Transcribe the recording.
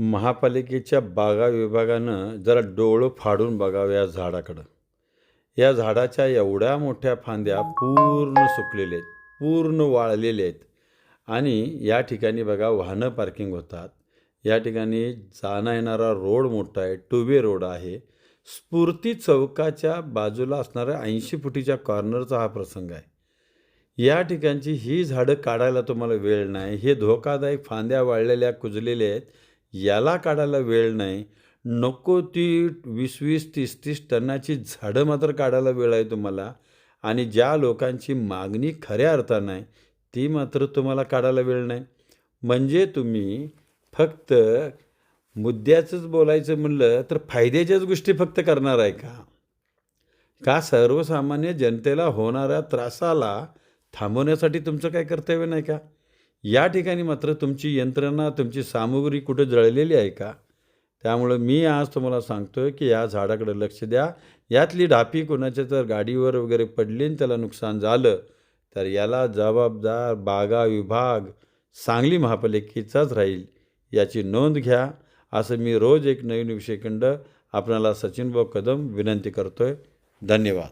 महापालिकेच्या बागा विभागानं जरा डोळं फाडून बघावं या झाडाकडं. या झाडाच्या एवढ्या मोठ्या फांद्या पूर्ण सुकलेल्या आहेत, पूर्ण वाळलेल्या आहेत आणि या ठिकाणी बघा वाहनं पार्किंग होतात. या ठिकाणी जाणं येणारा रोड मोठा आहे, टू वे रोड आहे. स्फूर्ती चौकाच्या बाजूला असणाऱ्या 80 फुटीच्या कॉर्नरचा हा प्रसंग आहे. या ठिकाणची ही झाडं काढायला तुम्हाला वेळ नाही. हे धोकादायक फांद्या वाळलेल्या, कुजलेल्या आहेत. याला काढायला वेळ नाही. नको ती 20-20, 30-30 टनाची झाडं मात्र काढायला वेळ आहे तुम्हाला. आणि ज्या लोकांची मागणी खऱ्या अर्थानं आहे, ती मात्र तुम्हाला काढायला वेळ नाही. म्हणजे तुम्ही फक्त मुद्द्याचंच बोलायचं म्हणलं तर फायद्याच्याच गोष्टी फक्त करणार आहे का? का सर्वसामान्य जनतेला होणाऱ्या त्रासाला थांबवण्यासाठी तुमचं काय कर्तव्य नाही का? या ठिकाणी मात्र तुमची यंत्रणा, तुमची सामुग्री कुठं जळलेली आहे का? त्यामुळं मी आज तुम्हाला सांगतो आहे की या झाडाकडे लक्ष द्या. यातली ढापी कोणाच्या जर गाडीवर वगैरे पडली आणि त्याला नुकसान झालं तर याला जबाबदार बागा विभाग, सांगली महापालिकेचाच राहील. याची नोंद घ्या. असं मी रोज एक नवीन विषयखंड आपणाला सचिनभाऊ कदम विनंती करतो आहे. धन्यवाद.